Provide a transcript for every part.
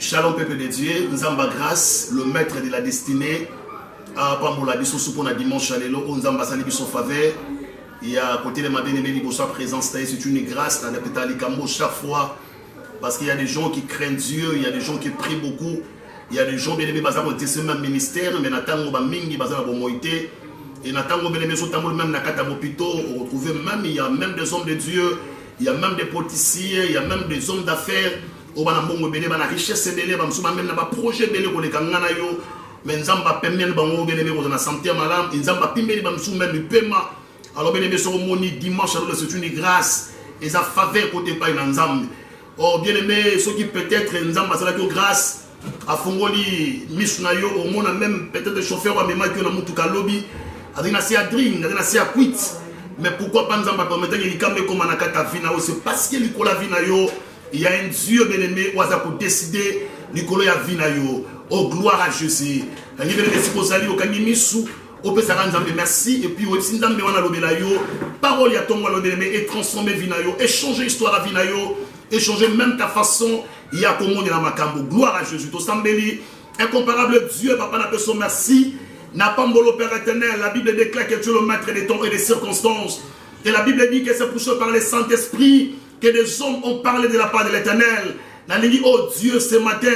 Shalom peuple de Dieu, Nzamba grâce, le maître de la destinée. À Pambola biso pour la dimanche à l'élo, Nzamba sali biso faveur. Il y a à côté de ma bien-aimée sa présence, c'est une grâce dans le chaque fois. Parce qu'il y a des gens qui craignent Dieu, il y a des gens qui prient beaucoup. Il y a des gens bien-aimés basés sur le même ministère, mais Natango Bamingi basé dans la moïté. Et Natango bien-aimé sur le même Nakata Mopito, on retrouve même, il y a même des hommes de Dieu, il y a même des politiciens, il y a même des hommes d'affaires. On a la richesse, on a même un projet de l'Église. Mais nous avons permis de la santé malade, nous avons permis de le paiement. Alors, bien aimé, cérémonie dimanche, c'est une grâce. Et ça faveur côté pas nous avons. Oh, bien aimé, ceux qui peut-être nous avons passé la grâce à Fongoli, Mishunayo, au monde même peut-être des chauffeurs, mais mal que dans Moutuka Lobby, avec Nassia Drink, avec Nassia Quit. Mais pourquoi pas nous avons permis de les camper comme Anakata Vinao? C'est parce que Nicolas Vinayo, il y a un Dieu bien aimé, où pour décider Nicolas Vinayo. Oh, gloire à Jésus. Merci. Et puis, parole à ton et transformer Vinayo, échanger l'histoire à Vinayo, échanger même ta façon. Il y a comme on est dans ma cambo. Gloire à Jésus. Incomparable Dieu, papa, n'a pas son merci. N'a pas mon Père éternel. La Bible déclare que tu es le maître des temps et des circonstances. Et la Bible dit que c'est pour ça par le Saint-Esprit que des hommes ont parlé de la part de l'éternel. La dit, oh Dieu, ce matin,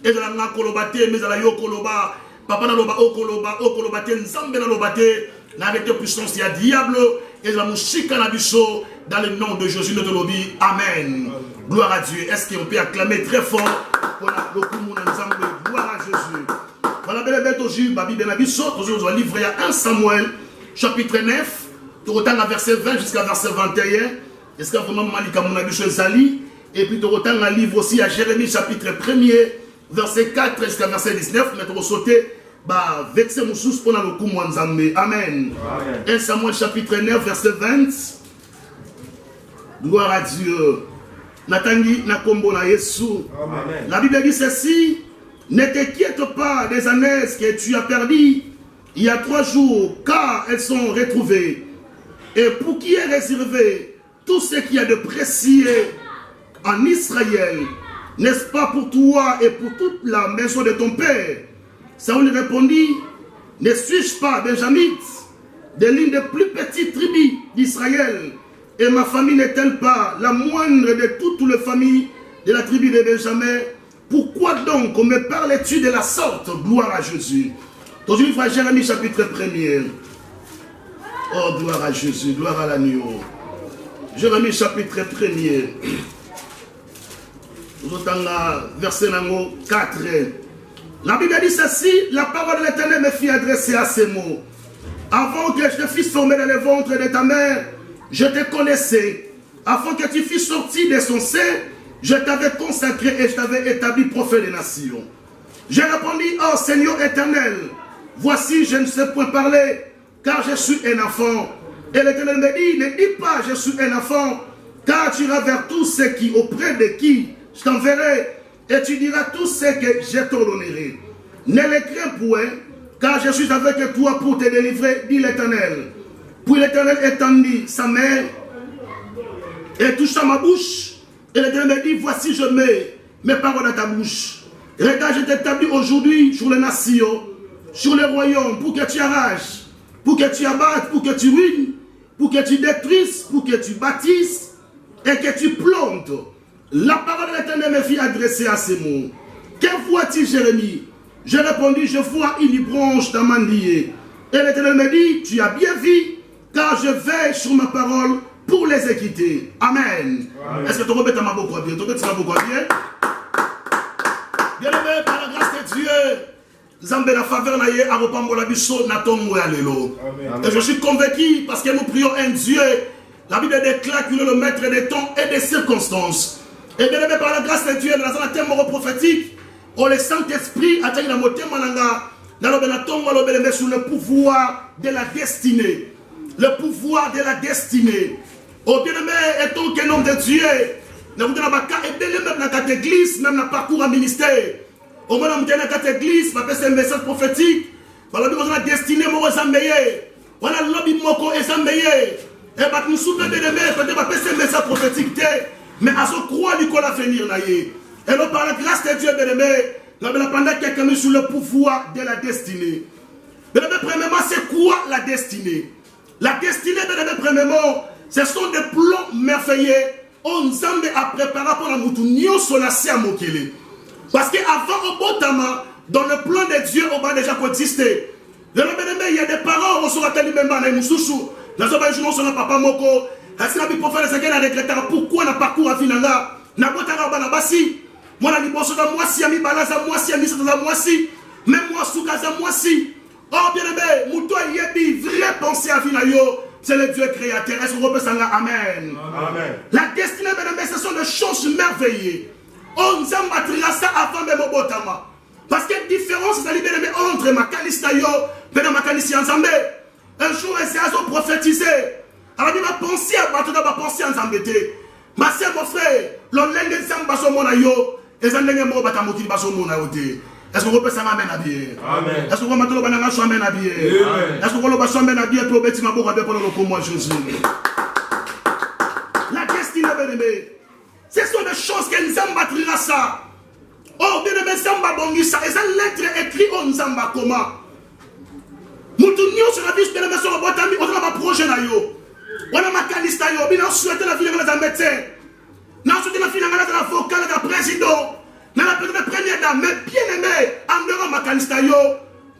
et de la kolobate, mais à la yo koloba, papa na loba o kolobate, nzambe na lobate, na avec puissance, il y a diable, et la mouchika na biso, dans le nom de Jésus, notre lobby, amen. Gloire à Dieu. Est-ce qu'on peut acclamer très fort pour le Koumouna Nzambe, gloire à Jésus. Voilà, belle bête aujourd'hui, Babi Benabiso, aujourd'hui, on va livrer à 1 Samuel, chapitre 9, tu retournes à verset 20 jusqu'à verset 21. Est-ce que vraiment Malika Mounabiso Zali, et puis tu retournes à livre aussi à Jérémie, chapitre 1er, verset 4 jusqu'à verset 19, mais tu vas sauter, verset Moussous pour le coup Mouanzambe. Amen. 1 Samuel chapitre 9, verset 20. Gloire à Dieu. Natangi Nakombo na Yesu. La Bible dit ceci: ne t'inquiète pas des années que tu as perdues il y a 3 jours, car elles sont retrouvées. Et pour qui est réservé tout ce qu'il y a de précieux en Israël, n'est-ce pas pour toi et pour toute la maison de ton père? Saoul répondit: ne suis-je pas benjamite, de l'une des plus petites tribus d'Israël, et ma famille n'est-elle pas la moindre de toutes les familles de la tribu de Benjamin? Pourquoi donc me parles-tu de la sorte? Gloire à Jésus. Aujourd'hui, frère Jérémie, chapitre 1er. Oh, gloire à Jésus, gloire à l'agneau. Jérémie, chapitre 1er. Verset 4. La Bible dit ceci: la parole de l'Éternel me fit adresser à ces mots. Avant que je te fisse former dans le ventre de ta mère, je te connaissais. Afin que tu fusses sorti de son sein, je t'avais consacré et je t'avais établi prophète des nations. J'ai répondu: oh Seigneur éternel, voici je ne sais point parler, car je suis un enfant. Et l'Éternel me dit: ne dis pas je suis un enfant, car tu iras vers tous ceux qui, auprès de qui je t'enverrai, et tu diras tout ce que je t'ordonnerai. Ne les crains point, car je suis avec toi pour te délivrer, dit l'Éternel. Puis l'Éternel étendit sa main et toucha ma bouche. Et l'Éternel me dit: voici je mets mes paroles dans ta bouche. Regarde, je t'établis aujourd'hui sur les nations, sur les royaumes, pour que tu arraches, pour que tu abattes, pour que tu ruines, pour que tu détruises, pour que tu bâtisses et que tu plantes. La parole de l'Éternel me fit adresser à ces mots. Que vois-tu, Jérémie? J'ai répondu: je vois une branche d'amandier. Et l'Éternel me dit: tu as bien vu, car je veille sur ma parole pour les équiter. Amen. Est-ce que tu rebêtes à ma beaucoup bien? Tu rebêtes à ma beaucoup bien? Bien aimé, par la grâce de Dieu, Zambé la faveur naïe à Repambola Bisso, Naton Moualelo. Et je suis convaincu parce que nous prions un Dieu. La Bible déclare qu'il est le maître des temps et des circonstances. Et bien aimé, par la grâce de Dieu, dans un thème prophétique, le Saint-Esprit a été dans mon thème sur le pouvoir de la destinée. Le pouvoir de la destinée. Oh bien aimé, étant qu'un homme de Dieu, nous avons même dans cette église, même dans le parcours à ministère. Au moins, nous avons dans cette église, nous avons un message prophétique. Voilà, nous avons la destinée, nous avons voilà, l'objet moko est zambéé. Et nous souvenons de demain, peut-être un message prophétique. Mais à ce croix, Nicolas venir naïe. Et nous, par la grâce de Dieu, bien-aimé, nous avons pendant quelqu'un mis sous le pouvoir de la destinée. Bien-aimé, premièrement, c'est quoi la destinée? La destinée, bien-aimé, premièrement, ce sont des plans merveilleux. On s'en a préparé pour la moutounion sur la serre mokele. Parce qu'avant, au Botama, dans le plan de Dieu, on va déjà coexister. Il y a des parents, on sera tellement même dans les moussoussous. Nous avons joué papa moko. Est-ce que pour faire les regretter pourquoi on a parcours à Finanga? Na botara banabasi. Moi, la liboso da moi si ami balaza moi si ami ça moi si. Même moi soukaza moi si. Oh bien aimé, mouto yebi vrai penser à Finayo. C'est le Dieu créateur. Est-ce qu'on peut s'en dire amen? Amen. La destinée, bien aimé, ce sont des choses merveilleuses. On nous a ça avant même au Botama. Parce qu'il y a une différence entre Makalista yo et Makalista Nzambe. Un jour, ils ont prophétisé. Alors, il m'a pensé à battre, il m'a pensé à Nzambe. Ma sœur, mon frère, l'on l'a dit Nzamba son mona yo, et Nzambe mo batamoti baso mona yo. Est-ce qu'on peut s'en amener à bien? Amen. Est-ce qu'on va mettre le banana sur amène à bien? Est-ce qu'on va le basson amène à bien pour bêtir ma boue avec pour le comment Jésus? La destinée, bien aimé, ce sont des choses que Nzamba trira ça. Oh, bien aimé, Nzamba bongi ça. Et cette lettre écrite au Nzamba comment? Moutounio sur la vie, bien aimé, sur le botami, on a ma projet là yo. On a ma calista yo, bien on souhaite la vie de la médecin. On souhaite la vie de l'avocat, de la président. Dans la première dame, mais bien aimé, en dehors de ma calista yo,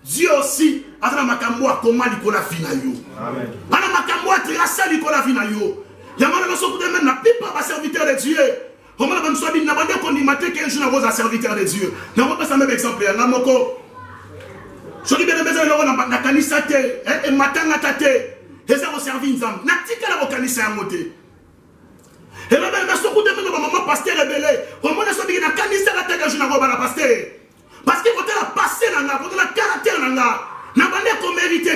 Dieu aussi, a fait ma camboa comment Nicolas Finayo. Amen. Alors ma camboa tracé Nicolas Finayo. Il y a un moment où la plupart des serviteurs de Dieu. On m'a dit que n'a pas dit qu'on dit matin qu'un jour on va serviteur de Dieu. On va pas ça même exemple. Là moko. Je dis bien besoin de la calista et matin na tate. Et ça au service nzam. Na tika la calista ya moté. Et là, je suis de maman pasteur rebelle. Au moins, je suis dit que la canisa la tête de jour na pasteur. Parce que quand elle a passé dans la, quand elle a caractère dans la, n'a pas l'air qu'on mérite.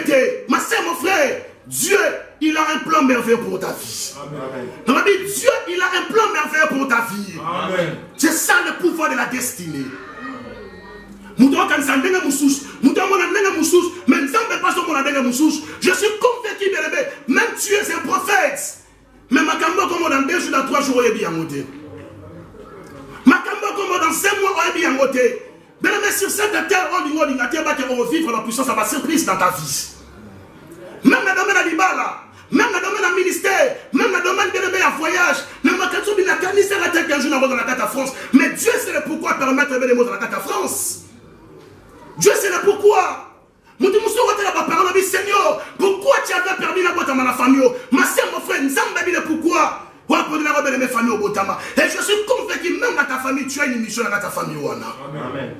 Ma sœur, mon frère, Dieu, il a un plan merveilleux pour ta vie. Amen. On a dit, Dieu, il a un plan merveilleux pour ta vie. Amen. C'est ça le pouvoir de la destinée. Je suis convaincu, même tu es un prophète. Mais ma cambo comme dans 2 jours, dans 3 jours, il est bien monté. Ma cambo comme dans 5 mois, il est bien monté. Mais sur cette terre, on va vivre la puissance, ça va surprise dans ta vie. Même dans le domaine de l'Ibala, même dans le domaine du ministère, même dans le domaine de voyage, même dans le domaine de la canisse, la tête qu'un jour dans la carte à France. Mais Dieu sait le pourquoi permettre les mots dans la carte à France. Dieu sait le pourquoi. Seigneur, pourquoi tu avais permis la boîte à ma famille? Ma soeur, mon frère, nous avons dit pourquoi. Et je suis convaincu, même dans ta famille, tu as une mission dans ta famille. Amen.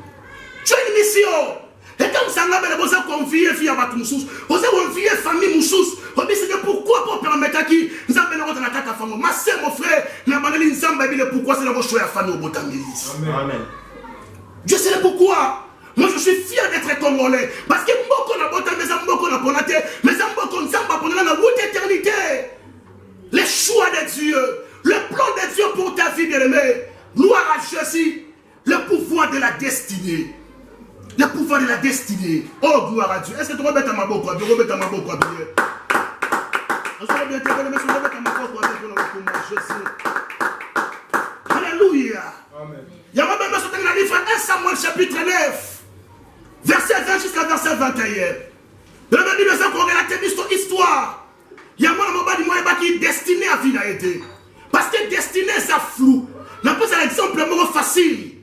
Tu as une mission. Et comme ça, vous avez confié fille à votre moussous, vous avez confié famille moussous. On dit pourquoi pour permettre qui nous avons dans la carte à famille. Ma soeur, mon frère, nous avons dit pourquoi c'est la choix à famille au Botamili. Amen. Dieu sait le pourquoi. Moi je suis fier d'être congolais. Parce que beaucoup n'a pas mais beaucoup n'a pas mais beaucoup n'a pas la route éternité. Les choix de Dieu, le plan de Dieu pour ta vie bien-aimée. Gloire à Jésus, le pouvoir de la destinée. Le pouvoir de la destinée. Oh gloire à Dieu. Est-ce que tu remets à ma boca? Tu remets à ma boca. Alléluia. Amen. Il y a même dans le livre 1 Samuel chapitre 9. Verset 20 jusqu'à verset 21. Le même dit qu'on relate une histoire. Il y a un qui est destiné à vie. Parce que destiné, ça flou. On pose un exemple facile.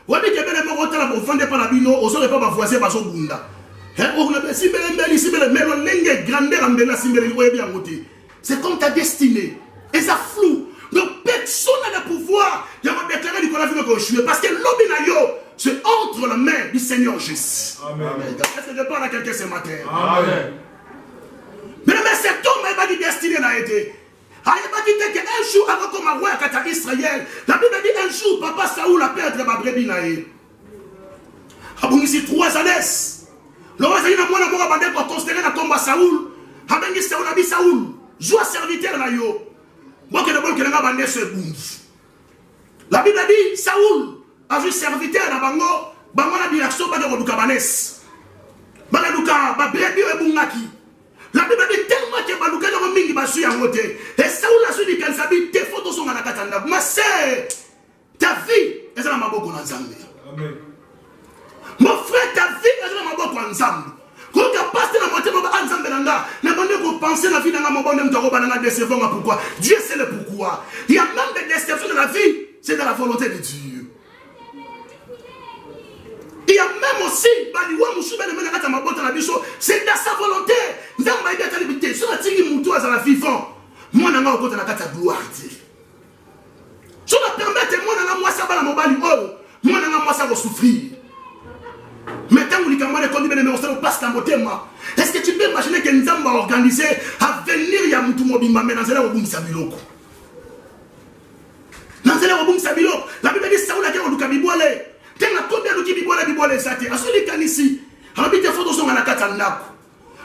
On dit que les mots sont vendus par la bino, on ne saurait pas voisin par son bunda. C'est comme ta destinée. Et ça flou. Donc personne n'a le pouvoir. Il y a un déclaré du Coran parce que l'obinayo, c'est entre la main du Seigneur Jésus. Amen. Est-ce que je parle à quelqu'un ce matin? Amen. Mais cet homme n'a pas dit destiné n'a été. Il n'a pas dit qu'un jour, avant qu'on m'a roi à Israël, la Bible dit un jour, papa Saoul a perdu ma brebis naïe. Ah bon, ici 3 années. Le roi Saoul a moins de moi à pour considérer la tombe à Saoul. Ah ben, Saoul a dit Saoul, joue à serviteur là yo. Moi, que le bon que le gars ce boum. La Bible dit Saoul a vu serviteur dans Bango, Bango la direction de Rodoukabanes. Banaluka, Babrebi et Bungaki. La Bible dit tellement que Baluka n'a pas mis Basu à côté. Et Saoul a su dit qu'elle s'habille tes photos sont dans la katanda. Ma sœur, ta vie et ça m'a beaucoup ensemble. Mon frère, ta vie, et ça m'a beaucoup ensemble. Quand tu as passé la moitié de ensemble, ne pas penser la vie dans mon bonhomme de déception. Pourquoi? Dieu sait le pourquoi. Il y a même des déceptions dans la vie, c'est dans la volonté de Dieu. Il y a même aussi, c'est dans sa volonté. Nous avons été à l'habitude. Si on a tiré mon toit à la vivant, moi, on a encore la carte à gloire. Si on a permis, moi, ça va la mobile, moi, moi, ça va souffrir. Mais tant que nous avons conduit les mémoires, on passe la moitié. Est-ce que tu peux imaginer que nous avons organisé à venir, il y a Moutou Mobimba, mais dans ce là, on a Sabilo. Dans ce là, on a Sabilo. La Bible dit ça, on a dit, on a dit,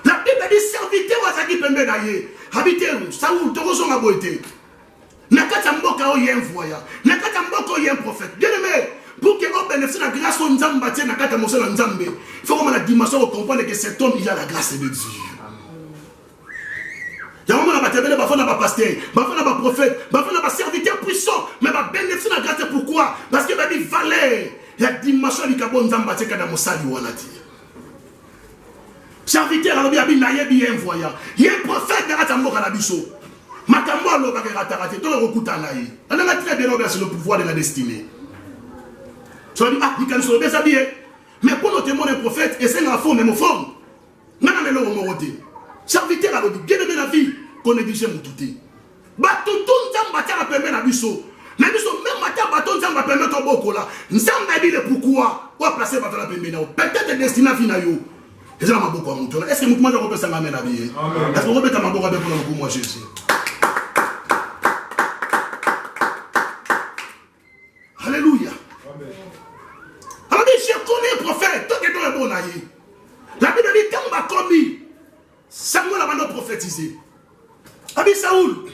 la Bible dit serviteur wazaki pembe na ye habité Saoul tokozo nga boité nakata mboka o yen voya nakata mboka o yen prophète bien aimé pour que on bénéficie de la grâce de Nzamba tie nakata mosala Nzambe il faut qu'on a la dimension de comprendre que cet homme il a la grâce de Dieu. Il y a un moment où on a un pasteur, un prophète, un serviteur puissant, mais on va bénéficier de la grâce. Pourquoi? Parce qu'il va dire valeur. Il y a dimension de Kabon Nzamba tie kada mosali wanati. Serviteur alors bien bien voyant. Il y a un prophète de Ratambo Kalabiso. Makambo alo bakeratarate to rokuta naï. On a très bien obéi sur le pouvoir de la destinée. Tu vas dire ah, il can se déshabiller. Mais pour notre témoin un prophète et c'est la forme même forme. Nana melo moroté. Serviteur alors bien de la vie qu'on néglige mututé. Batutu Nzamba tia permet la biso. Na biso même matin baton Nzamba permet ton bokola. Nzamba dit le pourquoi. Ou placer baton la permet na. Peut-être destiné à finayo. Est-ce que vous pouvez repasser ma main à vie? Est-ce que vous pouvez repasser ma main à vie pour moi, Jésus? Alléluia. Alors, je connais le prophète, tout est dans le bon aïe. La Bible dit, quand on a commis, Samuel a maintenant prophétisé. Abi Saoul,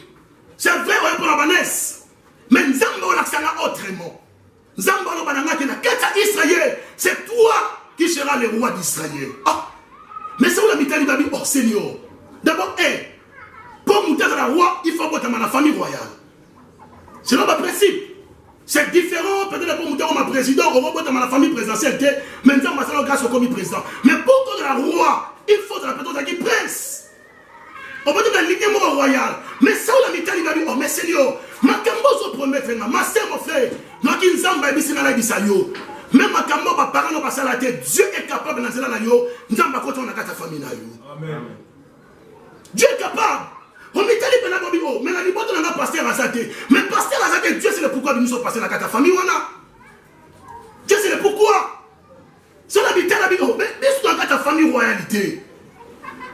c'est vrai, on est pour la banesse. Mais Nzamba, on l'a autrement. Nzamba, on l'a dit, Israël, c'est toi qui seras le roi d'Israël. Ah! Mais c'est où la mitali va dire, oh Seigneur, d'abord, pour monter dans la roi, il faut que la famille royale. C'est là le principe. C'est différent, peut-être pour monter comme président, on va dans la famille présidentielle, maintenant, on va grâce au commis président. Mais pour que la roi, il faut que la personne qui prince. On va dire dans l'alignement royal. Mais c'est où la mitali va dire, oh mais Seigneur, ma cambo se promet, ma soeur, mon frère, ma kinzamba, bisina bisayo. Même ma cambo, ma parent, ma passé à la tête, Dieu est capable de faire la yo, nous avons pas on a ta famille. Amen. Dieu est capable. On met tali pena bobi mais la libote on a pasteur Azate. Mais pasteur Azate, Dieu c'est le pourquoi nous sommes passés dans ta famille. Dieu c'est le pourquoi. Si on habite la bio, mais c'est dans ta famille royalité.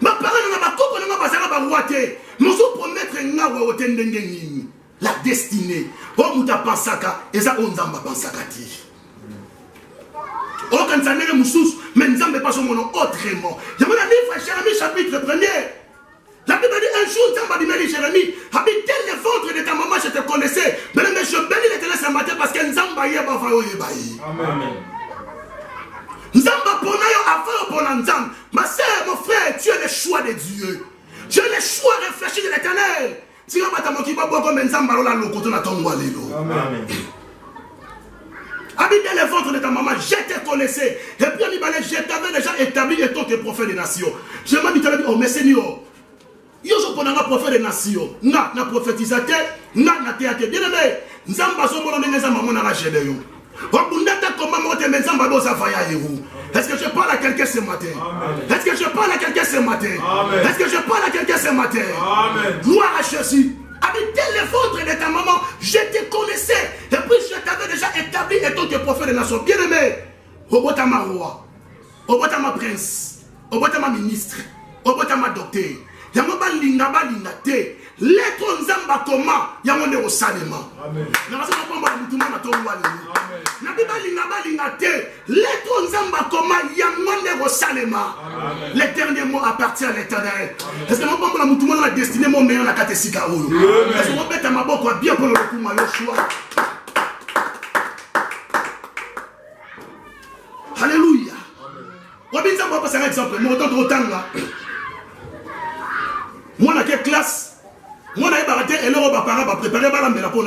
Ma parent on a pas coco on a passé à la royauté. Nous sommes promettre nga wa otendengeni. La destinée. On muta pensaka et ça on zamba pensaka ti. Oh, quand ça n'est pas moussous, mais nous n'avons pas son nom autrement. Je vous ai dit, Jérémie, chapitre 1er. La Bible dit un jour, Nzamba dit, Jérémie, habite le ventre de ta maman, je te connaissais. Mais je bénis l'Éternel ce matin parce que Nzamba y est pas fait. Amen. Nzamba pour nous, avant pour Nzamba. Ma soeur, mon frère, tu es le choix de Dieu. Tu es le choix réfléchi de l'Éternel. Si on va t'amour pas comme Nzamba, on a le côté de ton Amen. Habite le ventre de ta maman, je te connaissais. Et puis je t'avais déjà établi et toi que prophète des nations. Je m'ai dit, oh mais Seigneur, yo je prends un prophète des nations. Na prophétisateur, na théâtre. Bien aimé, Nzamba so mono neza maman na la gêne yo. Obundata comment monter mes Nzamba do safaya yo. Est-ce que je parle à quelqu'un ce matin? Est-ce que je parle à quelqu'un ce matin? Est-ce que je parle à quelqu'un ce matin? Gloire à Jésus. Avec le ventre de ta maman, je te connaissais. Et puis je t'avais déjà établi et tant que prophète de la nation. Bien aimé, Obotama roi, Obotama prince, Obotama ministre, Obotama docteur. Yamoba linga te. Lettre Nzamba koma, yamonde au salema. Amen. Le dernier mot appartient à l'Éternel. Est-ce que nous avons la destinée mon meilleur la katesika ou? Est-ce que nous avons ma boque bien pour le coup ma choix? Alléluia. On va passer un exemple. Moi autant de autant là. Moi dans quelle classe? Moi, je vais préparer la pour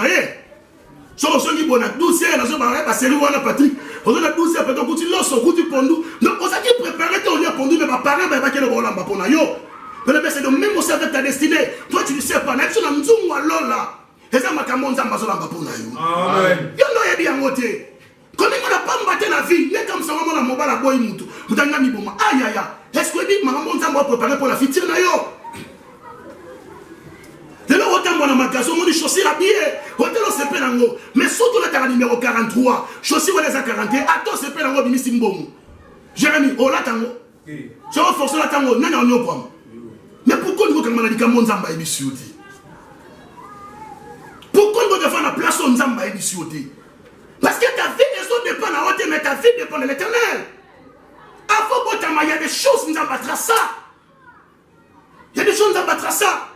So on dit bon, 12 heures, on a pas série on a Patrick. On a 12 heures, peut-être qu'on l'os, on dit pondou. Donc on s'est dit préparer ton lien pondu, mais pas parler, mais pas qu'il y ait le volant pour na yo. Mais c'est le même aussi avec ta destinée. Toi tu ne sais pas, n'a-tu n'a mzungu à l'ola. Et ça m'a camonza mazolamba pour na yo. Amen. Yo no yebi angote. Quand on n'a pas mbatté la vie, n'est comme ça on a mobile à boy mutu. Mutanga mi boma. Aïe aïe aïe. Est-ce que dit maman on va préparer pour la future na yo? De là, autant dans magasin, on dit chaussures habillées. Hôtel au CP Nango. Mais surtout le terrain numéro 43. Chaussures on les a 41. Attends, CP Nango, Bimisi Mbongo. Jérémy, oh là, tango. Je vais forcer la tango. Non, non, non, mais pourquoi nous avons dit que mon Zamba est bisouti? Pourquoi nous devons la place où Zamba est bisouti? Parce que ta vie ne dépend de la haute, mais ta vie dépend de l'éternel. Avant, il y a des choses qui nous abattront ça. Il y a des choses qui nous abattront ça.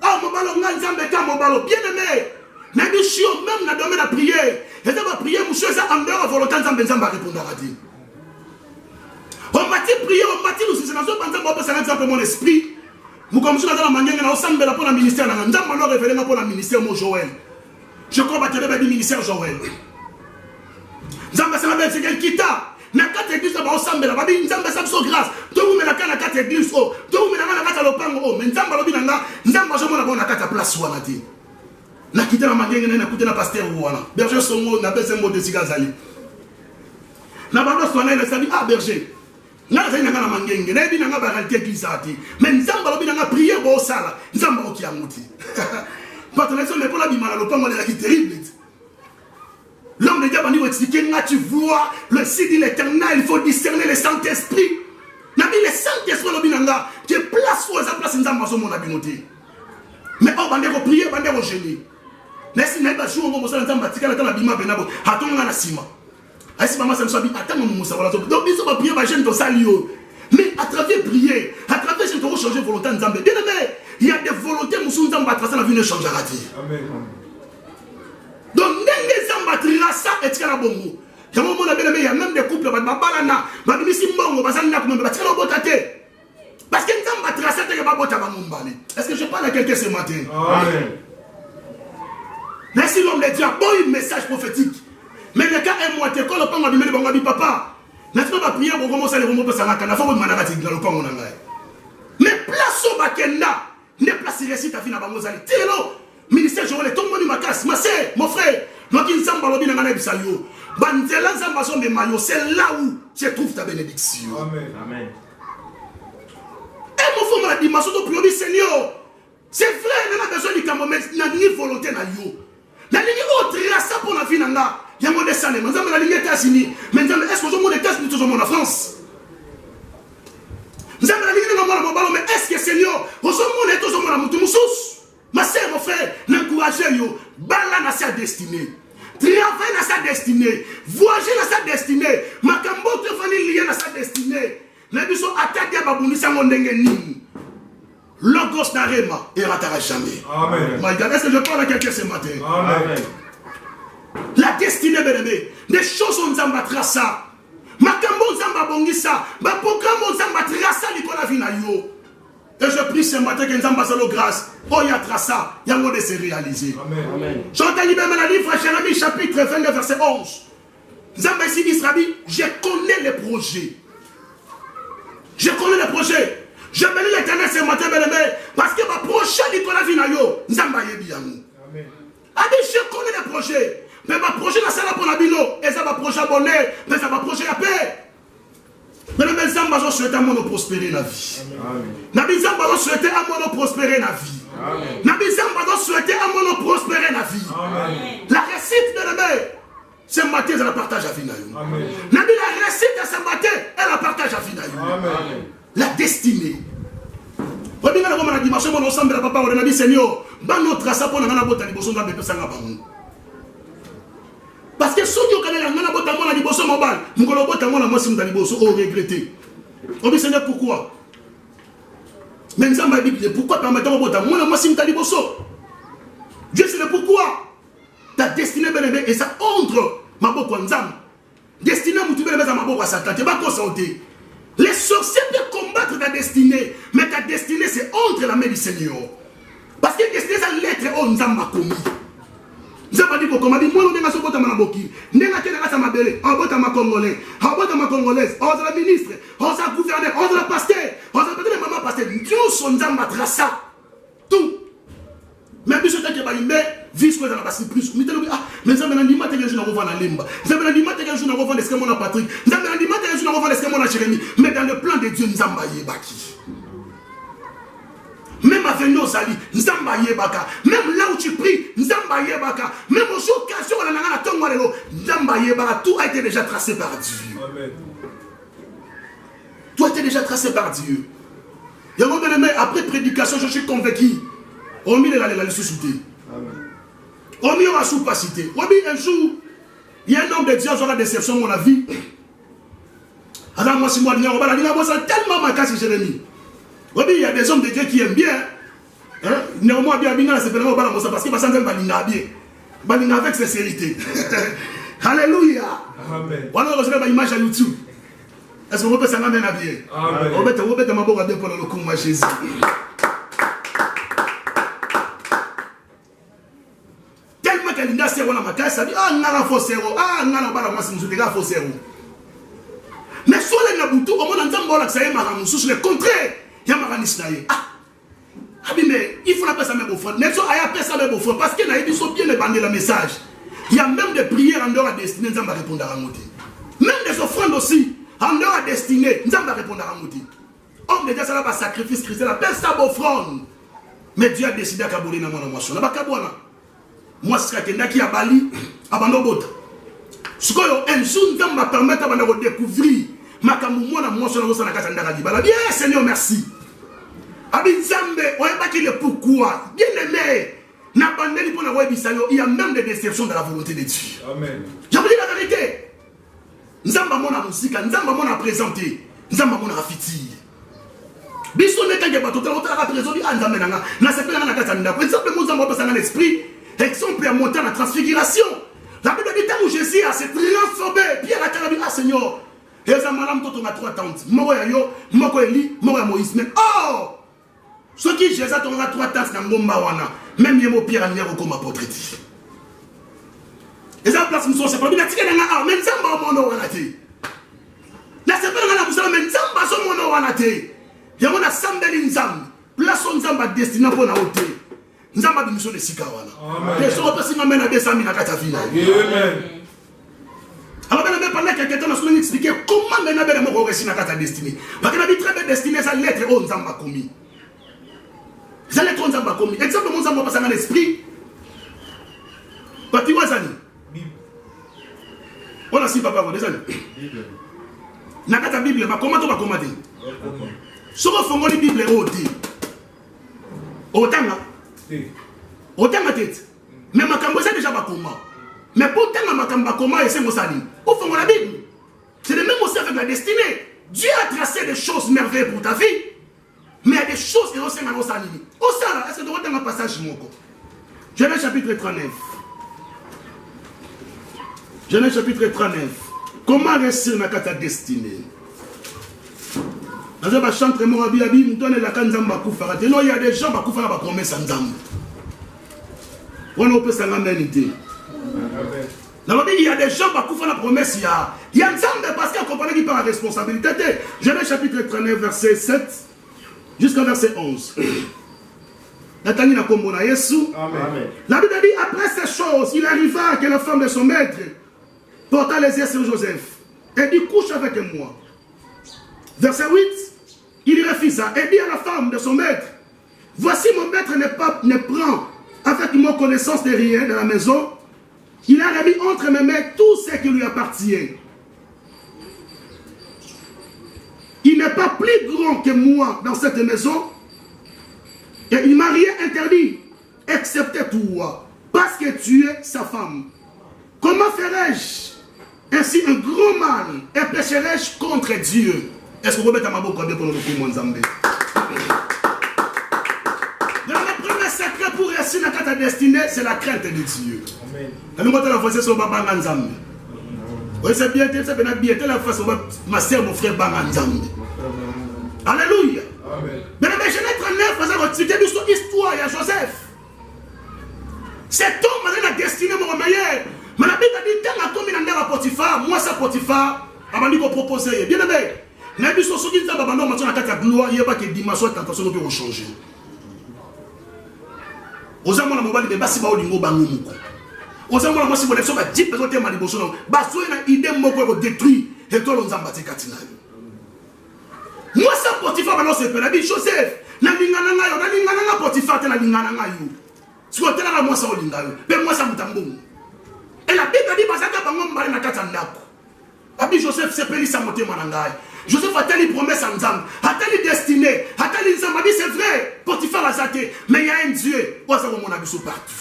Ah, mon ballon, mon ballon, bien aimé. Mais bien sûr, même dans le domaine de la prière, et de la prière, monsieur, ça en dehors de volonté, nous va répondre à Dieu. On m'a dit prier, on m'a dit nous, c'est dans un exemple mon esprit. Nous comme ça dans la manière, nous sommes là pour le ministère, nous avons alors révélé pour le ministère, mon Joël. Je crois que tu as dit ministère Joël. Nous avons fait c'est quitta. Na quatre églises là ensemble là babi nzamba samso grâce to mu na kana quatre églises oh to mu na kata lopango oh mais nzamba lobi nanga nzamba zo mona bona kata place wana te na quitter la mangenge na écouter na pasteur wana berger songo na bese mo de sigazali na bando sona na sabi ah berger na za na mangenge na bi nanga ba réalité église ati mais nzamba lobi nanga prier bo sala nzamba okiamuti patronation mais pour la bimala lopango la qui terrible. L'homme de Dieu va nous expliquer, tu vois, le site de l'éternel, il faut discerner le Saint-Esprit. Le Saint-Esprit, tu places où ça place une âme dans mon abinoté. Mais on va dire prier, on va dire génie. Mais si on va jouer, on va faire un petit peu de temps, attends, on a la cima. Est-ce que maman ça me soit dit, attends, mon moussa, voilà. Donc, ils vont prier, ma jeune dans sa lio. Mais à travers prier, à travers je te changer volonté de Zambé. Bien aimé, il y a des volontés, Moussou Zamba, la vie ne changera pas. Amen. Donc, les Zambatrira, ça, et tu as la bongo. Il y a même des couples, parce que Zambatrira, ça, tu pas bota bamumbali. Est-ce que je parle à quelqu'un ce matin? Amen. Merci l'homme de Dieu, bon message prophétique. Mais le cas est moi, tu es quand le pango du bango, papa. N'est-ce pas prier pour commencer les remonter à la canne, il faut que je dans le pango. Mais place au bakenda, ne place ici ta vie dans bango zali. Tiro. Ministère Joël, tout le monde m'a cassé, mon frère. Donc il s'en va bien dans les bisayo. Bandela zambason de mayo, c'est là où tu trouves ta bénédiction. Amen. Amen. Et mon frère m'a dit, ma soeur, priori Seigneur, c'est vrai, on a besoin de camomètre, n'a ni volonté na yo. N'a ni autre ça pour la vie nanga. Il y a mon dessin, mais nous avons la ligne États-Unis. Mais est-ce que nous avons des tests nous sommes en France? Nous avons la ligne de mais est-ce que Seigneur, nous sommes tous en Moutoumoussous? Ma sœur, mon frère, n'encouragez-vous. Bala na sa destinée. Travailler na sa destinée. Voyager na sa destinée. Makambo te fani lié na sa destinée. Les bisous attaquent à Babouni sans mon dengue. Logos n'arrêma et ratera jamais. Amen. My God, est-ce que je parle à quelqu'un ce matin? Amen. La destinée, bien-aimé. Des choses on zamba trasa. Makambo zamba bongisa. Ba programme zamba trasa Nicolas Vinayo. Et je prie ce matin que nous avons besoin de grâce. Oh, il y a trasa, il y a un mot de se réaliser. Amen. J'entends libérer la livre, Jérémie, chapitre 22, verset 11. Zamba ici, Israël, je connais les projets. Je connais les projets. Je bénis l'éternel ce matin, bien-aimé, parce que ma prochaine Nicolas Vinayo, Zamba Yebianou. Amen. Je connais les projets. Mais ma projet, c'est là pour la bino. Et ça va projet abonné, mais ça va projet à paix. Mais les Zamba ont souhaité à mon prospérer la vie. Les Zamba ont souhaité à mon prospérer la vie. Les Zamba ont souhaité à mon prospérer la vie. La réussite de l'année, ce matin, elle la partage à Finaïou. La réussite de ce matin, elle la partage à Finaïou. La destinée. Vous avez dit, la dimension, mon ensemble de la papa, on a dit, Seigneur, ban notre trace pour la bota, les bossons dans les personnes à Bamou. Parce que ceux qui ont gagné la bota, mon a dit, bossons, mon bal, mon bota, mon a moi, c'est mon bossons, on regretté. On dit, Seigneur, pourquoi? Mais nous avons dit, pourquoi tu as mis mon bota, mon a moi, c'est mon bossons. Dieu sait le pourquoi. Ta destinée, bien aimé, et ça entre ma boca en zam. Destinée, tu peux mettre ma boca à Satan, tu vas pas santé. Les sorciers peuvent combattre ta destinée, mais ta destinée c'est entre la main du Seigneur. Parce que la destinée c'est l'être où nous avons commis. Nzamba dit comment dit moi on est soko tamana boki. Ndenga kena kasa mabele, abota ma congolais, abota ma congolaise, on la ministre, on la gouverneur, on la pasteur, on la peut-être maman pasteur. Dieu son nzamba trasa. Tout. Mais puis ce que ba imbe, vis ko dans la basi plus. Mais mais nzamba ndima te jour na revendre na lemba. Nzamba ndima te jour na revendre est-ce que mon Patrick. Nzamba ndima te jour na revendre est-ce que mon Jérémie. Mais dans le plan de Dieu nzamba yebaki. Même avec nos alliés, Nzamba Yebaka. Même là où tu pries, Nzamba Yebaka. Même aux occasions, Nzamba Yebaka. Tout a été déjà tracé par Dieu. Amen. Tout a été déjà tracé par Dieu. Et après prédication, je suis convaincu. On met la suscité. On met la sous-pacité. Un jour, il y a un homme de Dieu qui aura déception dans la vie. Alors moi, si moi, tellement ma casse, Jérémie. Il y a des hommes de Dieu qui aiment bien. Néanmoins, bien, c'est parce que ça bien. Avec sincérité. Alléluia. Amen. On a reçu l'image à YouTube. Est-ce que vous pouvez s'en amener à bien? Amen. On va ma boca pour le coup, moi, Jésus. Tellement qu'elle a serré ma caisse, ça dit ah, n'a pas faux zéro. Ah, n'a pas la masse, nous avons faux zéro. Mais sur les naboutou, au moins, on a ça y est, le contraire. Ah, mais il faut appeler ça mes beaux-frères. Nelson a appelé ça mes beaux-frères parce qu'il a dit bien de bander le message. Il y a même des prières en dehors à destinée, nous allons répondre à Mouti. Même des offrandes aussi, en dehors à destinée, nous allons répondre à Mouti. Homme de Dieu, ça va sacrifice chrétien, appelle ça offrande. Mais Dieu a décidé à Kaboulé dans mon émotion. Moi, c'est quelqu'un qui a bali, à Bandobota. Ce que un jour, nous va permettre de découvrir. Bien, Seigneur, merci. Abinzambe, on n'est pas qu'il est pourquoi. Bien aimé, il y a même des déceptions de la volonté de Dieu. Amen. J'ai dit la vérité. Nous avons mon musique, nous avons mon présenté, nous avons mon affiti. Biso ne kange bato tala otala trésor di anzambe nanga na sepela na kata nda. Exemple nous avons passé dans l'esprit, exemple à monter la transfiguration. La Bible dit tant où Jésus a se transformé, Pierre a dit ah Seigneur. Et ça madame toto na 3 tantes. Moko ya yo, moko Eli, moko ya Moïse. Mais oh! Ce qui Jésus a 3 tantes na ngomba wana, même yemo Pierre a comme apôtre dit. Et ça place nous c'est pas bien tika na ah mais nzamba mono wana te. La sepela na musala mais nzamba so mono wana te. Yamo na sambeli nzamba. Place nzamba destiné pour na hotel. Nzamba bimission de sika wana. Et so repasi na mena 200 000 na kata vina. Amen. Alors, pendant que quelqu'un a expliqué comment maintenant on a réussi à ta destinée. Parce que la vie très belle destinée, c'est la lettre on s'en commis. C'est la lettre on s'en commis. Exemple, on s'en passe dans l'esprit. Pati Wazani. On a si papa, vous descendez. Nakata Bible, comment tu vas commander? Si on fait la Bible, autant tête. Mais ma cambo, c'est déjà pas comment. Mais pourtant, comment et c'est Mossadi. Au fond, la Bible, c'est le même aussi avec la destinée. Dieu a tracé des choses merveilleuses pour ta vie. Mais il y a des choses qui sont aussi dans Mossadi. Au sein, est-ce que tu vois dans un passage Moko? Genèse chapitre 39. Genèse chapitre 39. Comment réussir dans ta destinée? Il y a des gens qui ont promesse en Nzamba. On peut s'en amener. Il y a des gens qui font la promesse. Il y a Nzamba parce qu'il y a un compagnon qui prend la responsabilité. Genèse chapitre 39, verset 7 jusqu'à verset 11. La Bible dit après ces choses, il arriva que la femme de son maître porta les yeux sur Joseph et dit couche avec moi. Verset 8, il refusa et dit à la femme de son maître, voici mon maître ne prend avec moi connaissance de rien dans la maison. Il a remis entre mes mains tout ce qui lui appartient. Il n'est pas plus grand que moi dans cette maison. Et il m'a rien interdit, excepté toi, parce que tu es sa femme. Comment ferais-je ainsi un grand mal et pécherais-je contre Dieu? Est-ce que vous mettez ma bouche pour le coup, mon Zambé? Le premier secret pour réussir dans ta destinée, c'est la crainte de Dieu. Amen. Quand nous mettons la voix sur Baba Nzambe. Oui, c'est bien, c'est bien, la face ma soeur, mon frère Baba Nzambe. Alléluia. Mais Genèse 39, vous avez expliqué l'histoire de Joseph. Cet homme a la destinée mon meilleur. Mais la Bible dit tant que comme il a Potiphar, moi ça Potiphar, avant de proposer. Bien aimé, la Bible se dit que maintenant maintenant la carte gloire, il y a pas que dimension tentation peut changer. Aux amants la mobile de basi ba olingo bangu. Aux amants la moi si vous êtes 10 personnes qui m'a liboso. Baso une idée moko ko détruire et toi on zamba katina. Moi ça Potiphar maintenant c'est la Bible Joseph. Na lingana na Potiphar te na lingana na yo. Si vous êtes là moi ça olinga yo. Mais moi ça mutambo. Et la Bible dit que bango mbali na kata ndako. Abi Joseph sepeli sa motema na ngai. Joseph a telle promesse en Nzambe, a telle destinée, a telle Nzambe. Abi c'est vrai, Potiphar a zaté, mais il y a un Dieu. Oza ko mona biso partout.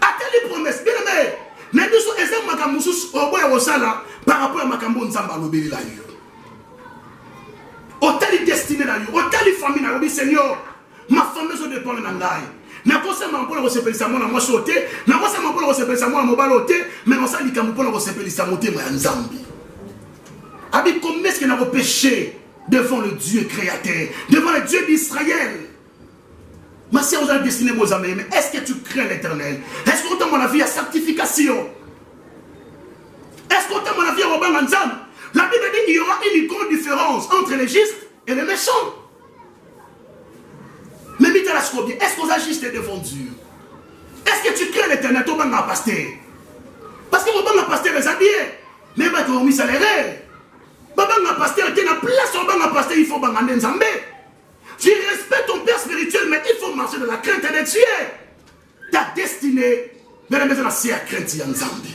A telle promesse, bien aimé. Na biso eza makambo mususu oboya kosala par rapport à makambo Nzambe alobeli la yo. O telle destinée na yo, o telle famille na yo, Seigneur, ma famille se dépend de ngai. Na kosa mambo na sepelisa mona moi sauter, na kosa mambo na sepelisa mona mobalo te, mais on sali kampo na sepelisa motema ya Nzambe. Abi comment est-ce qu'il a péché devant le Dieu créateur, devant le Dieu d'Israël? Ma sœur, vous avez destiné vos amis, mais est-ce que tu crains l'Éternel? Est-ce que autant mon avis à sanctification? Est-ce que autant mon avis à Robin Nzambe? La Bible dit qu'il y aura une grande différence entre les justes et les méchants. Mais est-ce qu'on agit devant Dieu? Est-ce que tu crains l'Éternel? Toi, tu pasteur. Parce que mon pasteur est habillé. Mais tu as mis salaire. Baba pasteur, tu as place au pasteur, il faut banger Nzambe. Tu respectes ton père spirituel, mais il faut marcher dans la crainte de Dieu. Ta destinée, c'est la crainte de Nzambe.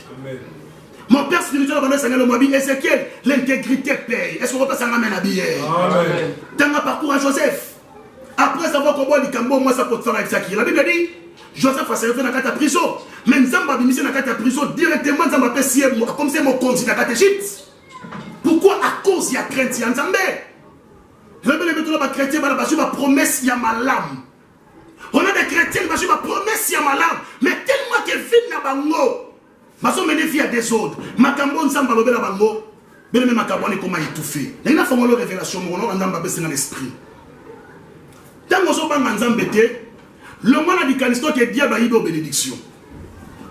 Mon père spirituel, Ézéchiel, l'intégrité paye. Est-ce qu'on va passer à la habillé? Tu as un parcours à Joseph. Après avoir combattu les Cambo, moi ça peut faire avec ça. La Bible dit Joseph a servi dans la prison. Mais Nzamba a mis dans la prison directement. Nzamba a fait comme c'est mon compte dans l'Égypte. Pourquoi? À cause il y a crainte, il y a Nzambe. Je vais mettre la chrétien, il y a promesse, il y a ma lame. On a des chrétiens, il y a promesse, il y a ma lame. Mais tellement que vite na bango. Ma soeur me défie à des autres. Ma cambo Nzamba lobe la bango. Mais même ma cambo est comment étouffé. Il y a une révélation, on a Nzamba baissé dans l'esprit. Tant que vous avez Nzambe, le monde a dit que diable a eu une bénédiction.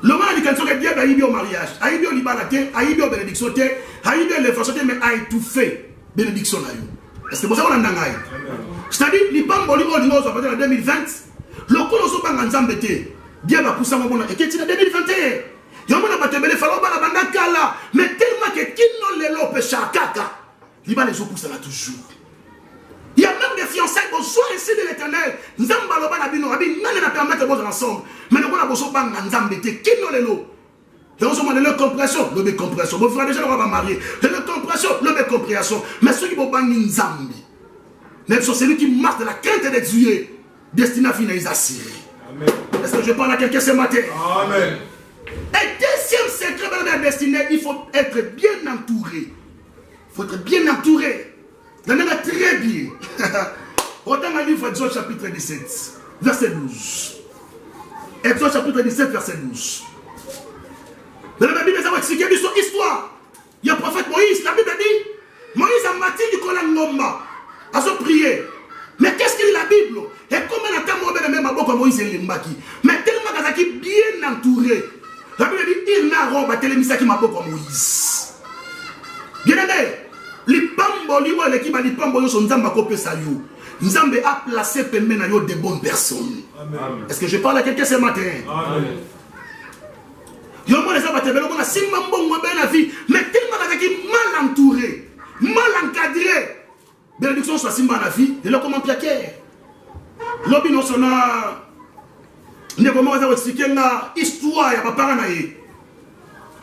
Le monde a dit que diable a eu un mariage, a eu une liberté, a eu une bénédiction, a eu une élévation, mais a étouffé bénédiction. Est-ce que vous avez un nangaï? C'est-à-dire, les bambos, les gens en 2020, le colosso bang Nzambe, diable a poussé mon et qu'est-ce que 2021? Il y a un peu de fallo la bande kala, mais tellement que qui non les lopes chakaka, les gens les poussent là toujours. Il y a même des fiançailles, bonsoir ici de l'Éternel. Nzamba loba na bino, abi nane na permettre vos ensemble. Mais nous on a besoin bang Nzambe te qui non les lo. Et on se demande le compression, le compression. Mon frère déjà on va marier. Le compression, le compréhension. Mais ceux qui vont bang Nzambe, même sur celui qui marche de la crainte de Dieu, destiné à finaliser Syrie. Est-ce que je parle à quelqu'un ce matin? Amen. Et deuxième secret de la destinée, il faut être bien entouré. Il faut être bien entouré. Il y en a très bien. Autant dans le livre Exode chapitre 17, verset 12. Exode chapitre 17, verset 12. Dans la Bible, ça va expliquer son histoire. Il y a le prophète Moïse. La Bible dit Moïse a maté du Kolan Nomba. A se prier. Mais qu'est-ce qu'il dit la Bible? Et comment la Tamobé même à Moïse et Limbaki. Mais tellement qu'il est bien entouré. La Bible dit il n'a pas battu les misaki m'a Moïse. Bien aimé. Les pamboli ou l'équipe a dit pamboli son Nzamba kopé sa yo. Nzambe a placé pembena yo de bonnes personnes. Est-ce que je parle à quelqu'un ce matin? Amen. Yo mo les abaté belo na simba mbongo ben la vie, mais tellement avec mal entouré, mal encadré. Bénédiction soit simba la vie, de là comment plaquer. Lobi no sona ne comment on va expliquer la histoire ya papa na ye.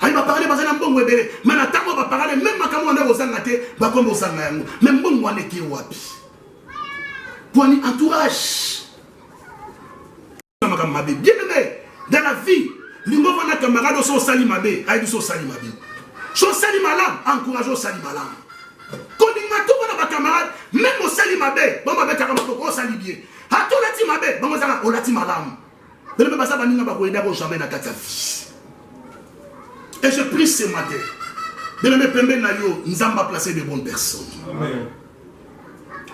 Il va parler parce que l'ambon est belé. Mais l'attente va parler même quand on est aux angatés, va comme aux angatés. Même bon on est qui wapi. Pour un entourage. Bien aimé dans la vie, l'immo va na camarade au salimabé, aïe au salimabé. Son salimalam, encourage au salimalam. Quand il m'a tout dans camarade, même au salimabé, bon ma bête à au salibier. À tout la timabé, bon au la timalam. De ne pas ça va n'y pas pour aider au jamais dans ta vie. Et je prie ce matin, de ne pas nous avons placé de bonnes personnes. Amen.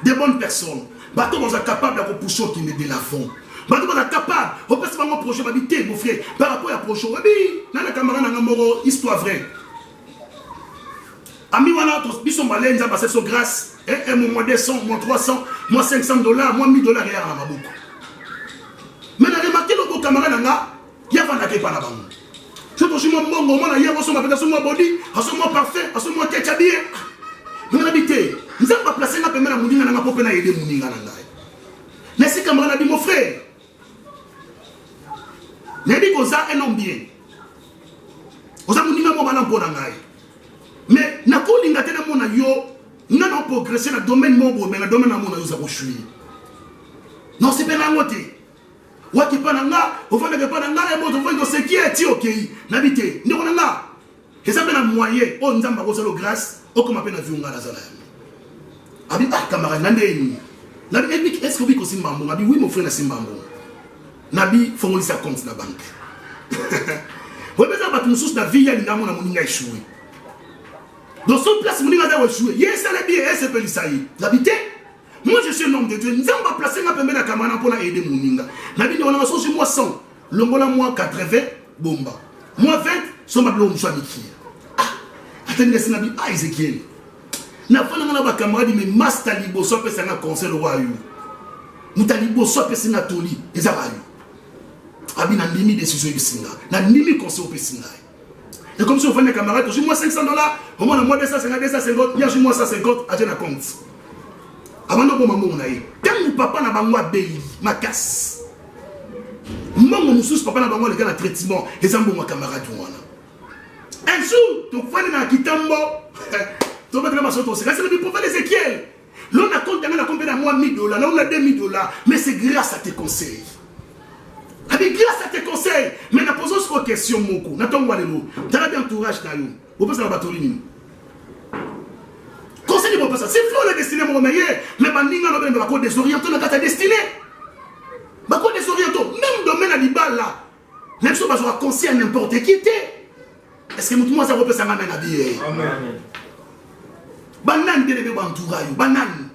De bonnes personnes. Bateau nous est capable de pousser qui est de l'avant. Bato ba capable, on passe par mon projet m'habiter mon frère par rapport à projet. Oui, na na camarade na moro histoire vraie. Ami wana tous biso malais nza passer son grâce et moins 200, moins 300, moins $500, moins $1000 et à ma beaucoup. Mais na remarqué le beau camarade nga, ya vanda ke pa na bango. Je te suis mon bongo, moi na hier on m'a fait mon body, à ce moment parfait, à ce moment tête habillé. Mais habité, nous avons placé la pemela moudinga na pope na aider moudinga na ngai. Laissez camarade dit mon frère. Ne dit que ça un homme bien. Oza moudinga mo bana mpona ngai. Mais na ko linga tena mona yo, na na progresser na domaine mo mais na domaine na mona yo za ko chui. Non c'est pas la moté. Waki pa na nga, ofanda ke pa na nga e mo to vendo ce qui est OK. N'habité, ndiko na nga. Et ça na moyen, on nzamba ko solo grâce, o comme appelle na viunga na zala. Abi ah camarade nandeni. Nabi est-ce que vous connaissez Mbambo? Nabi oui mon frère na Simbambo. Nabi fongoli sa compte na banque. Vous avez besoin de source de vie ya ndamo na moninga échoué. Dans son place moninga za échoué. Yes ça la bien, c'est pas l'Isaïe. L'habité. Moi je suis un homme de Dieu. Nous avons placé na pembe na kamana pour aider moninga. Nabi on a sorti moi 100. Longola moi 80 bomba. Moi 20 son bablo mshamiki. Ah. Attendez c'est nabi ah Ezekiel. Na fana na ba camarade mais master libo so pesa na conseil roi yu. Mutalibo so pesa na toli ezabayu. Abi na ndimi décision ibisinga. Na ndimi conseil opesinga. Et comme si on fait des camarades, j'ai moi $500, au moins moi 250, 250, il y a moi 150, à la compte. Avant de maman on a eu. Tant mon papa n'a pas moi béli, ma casse. Maman mon sous papa n'a pas moi le gars de traitement, les ambos moi camarade un jour, tu vois dans Kitambo, tu vas mettre ma sorte c'est le prophète Ézéchiel. L'on a compté dans la compagnie à moi $1000, là on a $2000, mais c'est grâce à tes conseils. Avec grâce à tes conseils, mais n'a posé une question moko, n'a ton walelo, t'as bien entourage d'ailleurs. Vous pensez à la batterie. Conseil de ça, c'est faux la destinée mon meilleur, mais bandinga no ben bako désorienté na ta destinée. Bako désorienté, même domaine à l'ibal là. Même si on va conseil à n'importe qui était. Est-ce que nous ça repère ça m'a habillé? Amen. Banane de bébé entourage, banane.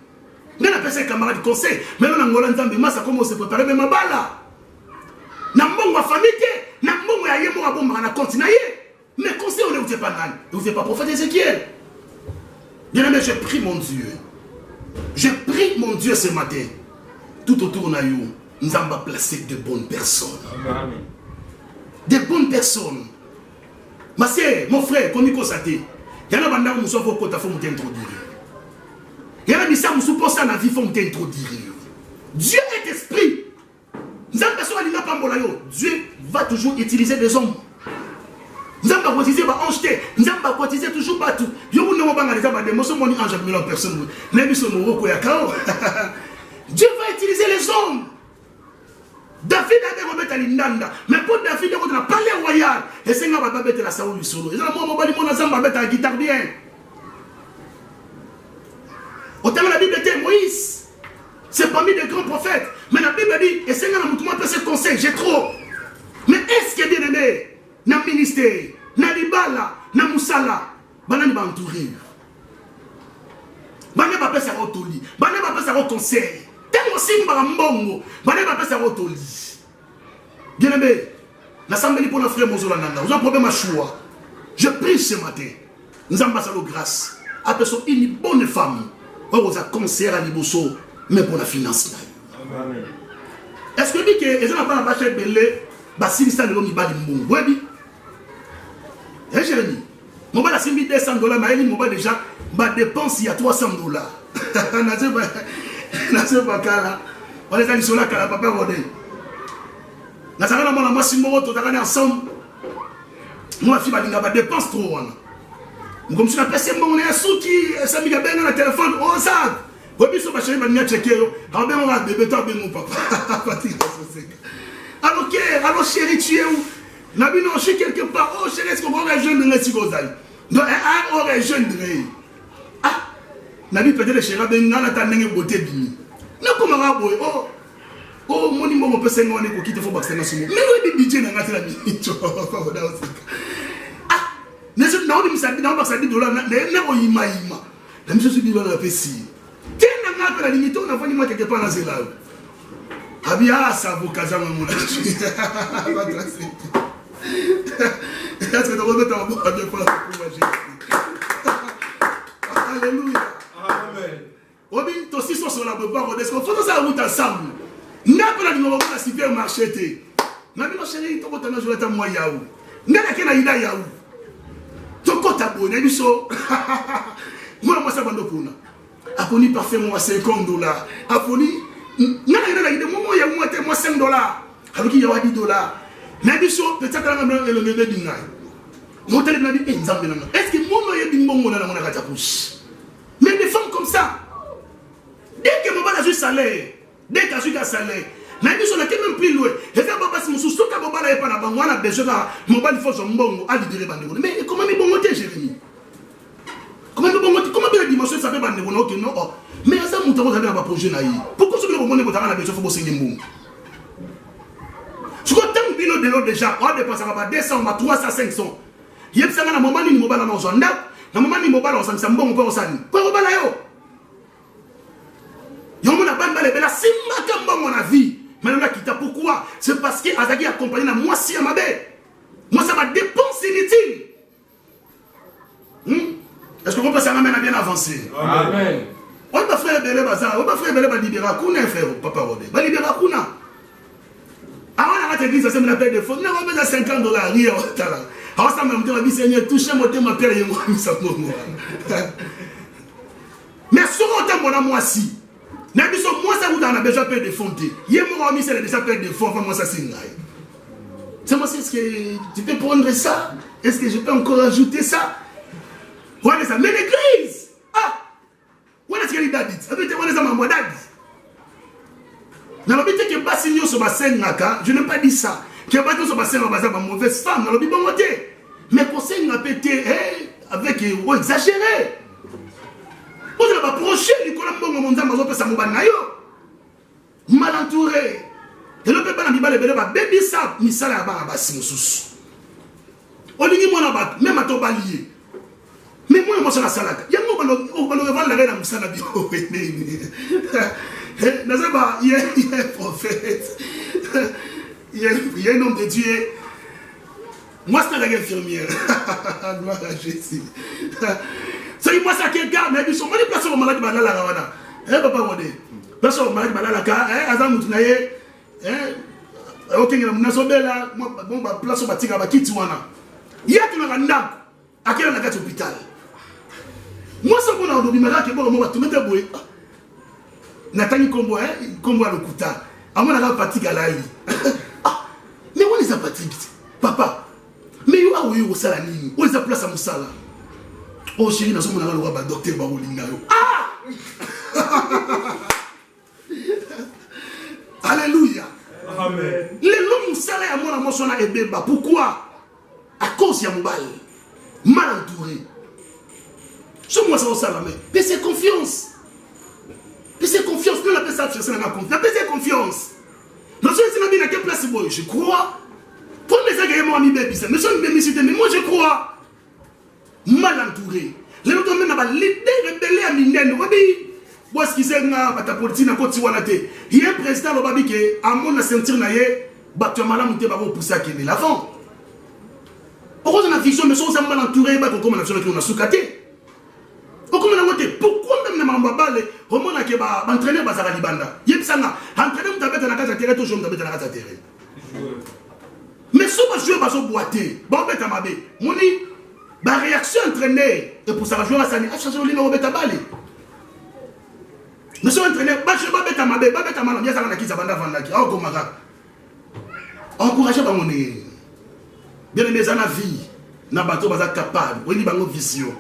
N'a pas passé camarade conseil, mais on a ngola nzambe massa comment se préparer même ma bala. Na mbongo famille na mbongo ya yemo ba bomba na continent mais conseil on ne pas nan vous n'êtes pas prophète Ézéchiel. Bien aimé, je prie mon Dieu, je prie mon Dieu ce matin tout autour de nous nous allons placer de bonnes personnes. Amen. De bonnes personnes. Ma sœur, mon frère, comme il constate, il y a un bandit qui faut t'introduire. Il y a un missage qui faut t'introduire. Dieu est esprit. Dieu va toujours utiliser des hommes. Nous allons cotiser, nous allons cotiser toujours partout. Dieu va utiliser les hommes. David a remis à l'indanda, mais pour David, on a parlé royal. Et c'est un baba bête la saouli solo. Et là, moi, mon azamba bête à la guitare bien. Autant la Bible était Moïse. C'est parmi des grands prophètes. Mais la Bible dit, et c'est un mouton peut se conseil, j'ai trop. Mais est-ce qu'il y a bien aimé, dans le ministère, dans l'Ibala, dans le Moussala, banani va entourir. Banani va passer à Rotoli, banani va passer à conseil. Tellement simba mbongo, banani va passer à Rotoli. Bien aimé, l'assemblée pour notre frère Mozola Nanda, vous avez un problème à choix. Je prie ce matin, nous avons passé la grâce, à une bonne femme, vous avez conseillé à Liboso, mais pour la finance. Amen. Est-ce que vous dites que les gens n'ont pas la bâche belé, si ça ne l'ont pas dit mon oui. Et Jérémy, mon bas a mis $200, mais mon bas déjà, ma dépense il y a $300. N'a pas là. On est allé sur la cala, papa Rodé. N'a pas la moi si mon auto ensemble. Moi fille va dépense trop. Comme si la personne on est à souki, ça m'a bien dans le téléphone, oh ça. Vous pouvez se chérie m'a checké alors ben on va bébé toi ben mon papa. Alors chérie tu es où? Nabi non je suis quelque part. Oh chérie est-ce qu'on aurait jeune de si gozai? Non un aurait jeune de. Ah Nabi peut-être chérie ben na ta ndenge beauté bini. Na comment va boy oh mon niveau mon personne on est ko quitter faut baxer na sumo. Mais oui budget na ngati la bini. Ah ne se na on mi sa na baxer $10 na ko yima. La mission se dit dans la PC. La limite, on a fait quelque part dans ce là. Abia ça vous casez mon Est-ce que tu remettez en bas de fois Alléluia. Amen. Obi, toi aussi sur la boîte, est-ce qu'on fait ça route ensemble? N'a pas la numéro pour la supermarché. Ma bien chérie, tu vas jouer à moi yaou. N'a pas qu'un aïda yaou. Tu comptes abonner du saut. Moi ça va nous pour nous. Abonner parfaitement $50. Abonner. N'a pas qu'un aïda moi yaou moi $5. Alors qu'il y a $10. Mais du saut peut-être que la même le lever du naï. Mon téléphone dit exemple. Est-ce que moi y a du bon dans mon agacapouche? Mais des femmes comme ça, dès que mon bal a juste salaire, dès qu'il a juste salaire, mais ils sont même plus loin. Et quand papa se mousse, tout le monde a pas on a besoin de mon bal il faut son bon à libérer bandéro. Mais comment ils vont monter, Jérémie? Comment ils vont monter? Comment la dimension ça fait bandéro? Ok non. Mais ça monte vous avez un projet naïf. Pourquoi ceux qui vont monter pour la besoin faut bosser les mots? Je crois tant que de l'autre déjà, on dépense à 200, 300, 500. Il y a un moment où il mobile dans son nap. Na mama ni mobile on s'en bon on s'en quoi mobile yo yo mona bande bale bela simba kamba mon avis maintenant là quitta pourquoi c'est parce que Azaki accompagné na moi si amabe moi ça m'a dépense inutile est-ce que vous pensez à maintenant bien avancé amen on va frère belé bazar on va frère belé ba libérer kuna frère papa rodé ba libérer kuna avant la église ça me l'appelle de fond on va $50 rien tala. Alors ça m'a dit, Seigneur, touchez mon thème, ma père et moi. Mais sur mon thème, moi si. Moi, ça vous a déjà peur de fonds. Hier, moi, j'ai déjà peur de fonds. Moi, ça c'est une raille. C'est moi, est-ce que tu peux prendre ça? Est-ce que je peux encore ajouter ça? Ouais, ça. Mais l'église! Ah! Ouais, est-ce qu'il y a des dates? Je n'ai pas dit ça. Que pas tous passer dans bazar mauvaise femme dans le bon côté. Mais conseil n'a pété avec exagéré. Vous avez approché Nicolas Mbongo Monza mazo pesa mobana yo. Mal entouré. Et le peuple n'a pas le baby ça misala ba basi mususu. Olingi mona ba même ato balié. Mais moi moi ça la salade. Ya mo balo revendre la reine à musala bio. Nazaba il est prophète. Il y a un homme de Dieu. Moi, c'est la infirmière. Gloire à Jésus. C'est moi, ça qui est garde. Mais ils sont malades, place au malade, malade, là. Papa, on dit. Place au malade, malade, là. Azam, Moutinaye. Ok, on a sauvé là. Bon, place au bâtiment, à Kitiwana. Il y a tout le monde à quel on a gâté l'hôpital. Moi, ça, on a entendu, mais là, que bon, on va tout mettre à bouer. Nathalie Combo, Combo à l'Okuta. À mon avis, Patrick à la mais où les a Patrick? Papa, mais où est-ce que ça ligne? Où est-ce que place à Moussala? Oh chérie, nous sommes dans le docteur Barolinga. Ah! Alléluia. Amen. Les hommes Moussala et moi, nous sommes à Ebeba. Pourquoi? À cause de Moubaï. Mal entouré. Sur moi, ça va salamé. Mais c'est confiance. Mais c'est confiance. Nous, on appelle ça confiance. C'est confiance. Nous sommes à quelle place je crois. Pour les agréments à mi bébé, mais moi je crois. Mal entouré. Les autres même à l'idée rebelle à Minden. Où est-ce qu'ils sont à ta politique? Il y a un président au Babi qui a mon ceinture naïe, battu malam ou te babo pour ça qui est l'avant. Pourquoi on a vision, mais si on est mal entouré, comme on a fait on a soukaté. Pourquoi même les mambabalé, comment on a entraîné Bazara Libanda? Yepsana, entraîner on t'appelle dans la case à terre, toujours on t'appelle dans la case à terre. Mais si on va jouer, on va boiter. Bon, bête à ma bé. Mon lit, ma réaction entraînée, et pour ça va jouer à Sani, à changer le lit, on va bête à balé. Mais si on entraîne, bah je vais bête à ma bé, bête à ma bien ça va qui ça va vendaki. Ah, comment ça? Encouragez par mon nez. Bien aimé, ça la vie, n'a pas tout capable. On dit par nos visions.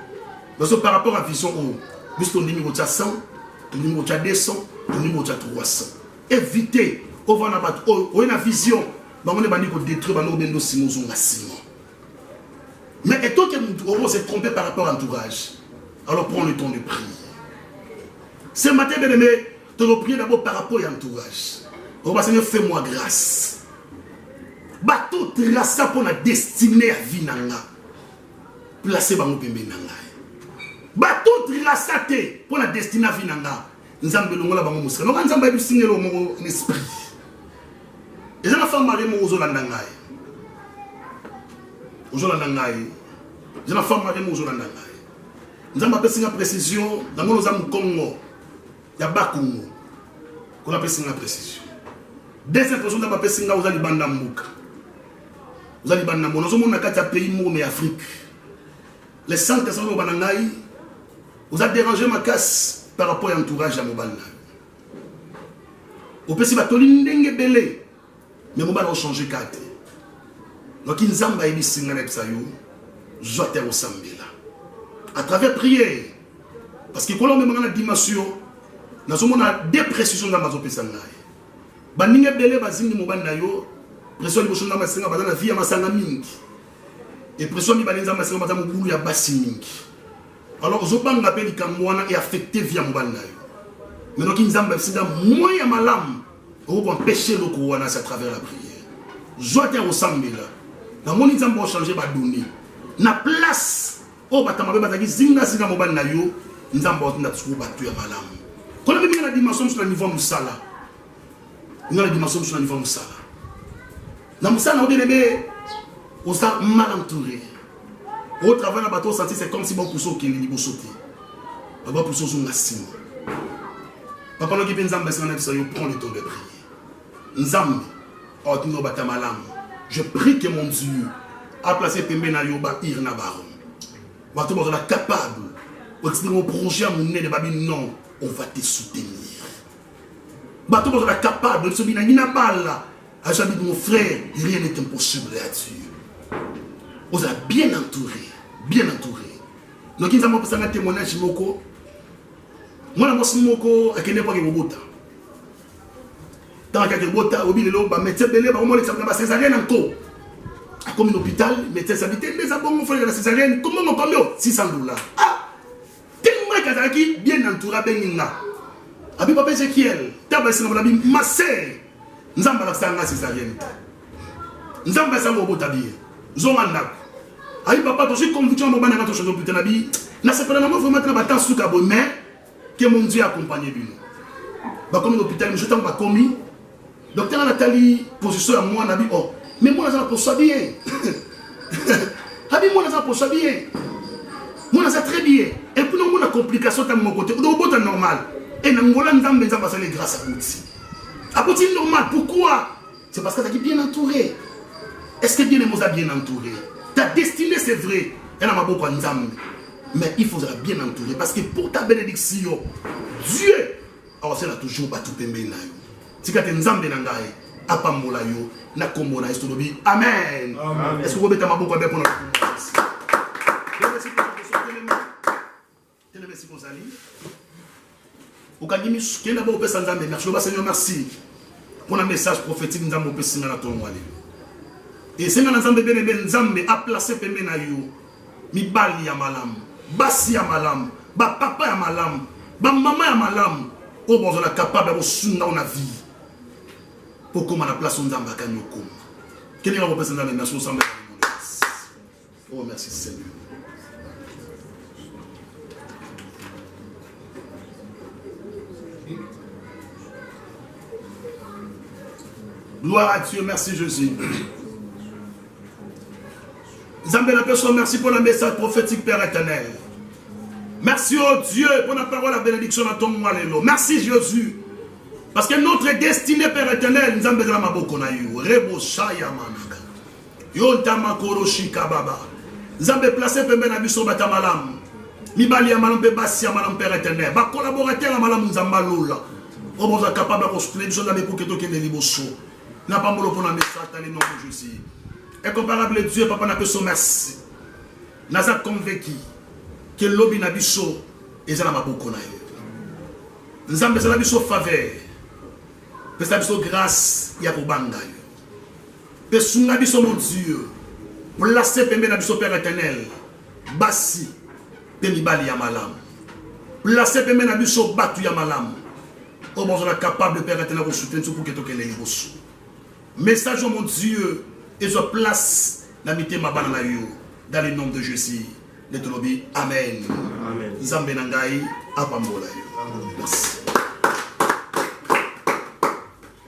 Parce que par rapport à la vision, juste ton numéro 100, ton numéro 200, ton numéro 300. Évitez, on va avoir une vision. On est banni pour détruire nos Simon. Mais étant que nous s'est trompé par rapport à l'entourage, alors prends le temps de prier. Ce matin, bien aimé, tu dois prier d'abord par rapport à l'entourage. On va Seigneur, fais-moi grâce. Bateau trace pour la destinée à vie nanga. Placez bango pembe nanga. Bateau trace pour la destinée à vie nanga. Nzambe longola bango musika. Donc nzambe bi signer le mot esprit. Et la femme mariée aux Olandangaï. Aux Olandangaï. Je la femme mariée aux Olandangaï. Nous avons appelé une précision dans nos amis Congo. Il y a Bakongo. On appelle une précision. Deuxième personne, nous avons appelé une aux Alibandamouka. Aux Alibandamouka. Nous avons un pays mais Afrique. Les 100 personnes au Banangaï, vous avez dérangé ma casse par rapport à l'entourage à Mobana. Au PC, il va tout l'indengue belé. Mais Mobana a changé de carte. Donc, il y a des gens qui ont dit je dois être au Sambela. À travers prière. Parce que quand on a une dimension, nous avons une dépression dans la maison. Baninge belé, bazini Mobana yo, pression de la maison, bazana vie à masanga mingi. Et pression de la maison, bazana mouboulou ya basi mingi. Alors, je pense que les gens est affecté via Mobana. Mais donc, ils ont moyen malam pour empêcher le couronne à travers la prière. Je dois être au Sambela. Dans mon ils ont changé ma donnée. Na place au batamabe bataki zinga zinga Mobana yo, ils ont battu à malam. Quand on a la dimension sur le niveau Moussala, on a la dimension sur le niveau Moussala. Dans Moussala, on est mal entouré. Au travail de bateau, c'est comme si mon pousseau qui est libre sauté. Papa pousseau sur la cime. Papa qui est Nzambe, c'est un prend le temps de prier. Nzambe, ordine bata malam. Je prie que mon Dieu a placé Pembe na yoba irna baron. Bateau on est capable. Au titre mon projet à mon nez de babi non, on va te soutenir. Bateau on est capable de se dire na bala. À j'habite mon frère, rien n'est impossible à Dieu. On est bien entouré, bien entouré. Donc, ils ont fait un témoignage de Moko. Moi, je suis Moko, à quelle époque il y a Bota. Tant qu'il y a Bota, il y a un médecin belé, il y a césarienne encore. Comme un hôpital, médecin s'habite, mais ça bon, il y a la césarienne, comment on parle 600 $. Ah! Tellement qu'il y a bien entouré, bien là. Abi papa Ezekiel, t'as c'est la Bible, ma sœur, nous avons la césarienne. Nous avons fait un Bota bien. Zomanak. Aïe papa, tu sais conviction mon banana ton putain nabi. Na c'est pas vraiment vraiment na temps sous cabo mais que mon Dieu accompagné lui. Ba comme l'hôpital je t'en pas commis. Docteur Nathalie position à moi nabi oh. Mais moi ça pour ça bien. Habi moi ça pour ça bien. Moi ça très bien. Et puis nous on a complication de mon côté. Donc bon normal. Et n'angola nzambe ça passer grâce à Bouti. À Bouti normal pourquoi? C'est parce que tu es bien entouré. Est-ce que Dieu nous a bien entouré? Ta destinée c'est vrai. Elle n'a pas beaucoup d'âme. Mais il faudra bien entourer. Parce que pour ta bénédiction, Dieu a toujours battu Pembe. Si tu as un Zambé Nangaï, Apambola yo, Nakomona, Estolobi. Amen. Est-ce que vous avez beaucoup de pour nous? Merci pour un message prophétique. Et c'est un Zambé bien Zambé a placé Pembe na yo. Mi bali ya malam, basi ya malam, ba papa ya malam, ba maman ya malam. Oh bon, on est capable de se dans la vie. Pour qu'on a la place on Zamba Kanyoko. Quel est le représentant de la nation sans oh merci Seigneur. Gloire à Dieu, merci Jésus. Zambé la personne, merci pour le message prophétique, Père éternel. Merci au Dieu pour la parole, la bénédiction dans ton nom. Merci Jésus. Parce que notre destinée, Père éternel, Zambé la maboko na yo. Rebo shaya manaka. Yontama koroshi kababa. Zambé placé Pembe na biso batamalam. Mibali ya malam pe basi ya malam, Père éternel. Ba collaborateur ya malam Nzamba lola. O bon capable de construire besoin de pour que to kende liboso. N'a pas molo pour la message dans le nom de Jésus. Incomparable Dieu, papa n'a pas son merci. N'a pas convaincu que l'obi n'a biso et ça n'a pas beaucoup na yo. Nous avons besoin de biso faveur. Besoin de biso grâce ya pour banga yo. Besoin de biso mon Dieu. Placer Pembe na biso Père éternel. Basi Pembe bali ya malam. Placer Pembe na biso batu ya malam. Oh bon, on est capable de Père éternel de soutenir pour que tu aies les bosses. Message mon Dieu. Et je place la mité ma banana dans le nom de Jésus. Amen. Amen. Zambé Nangaï, Apambola. Merci.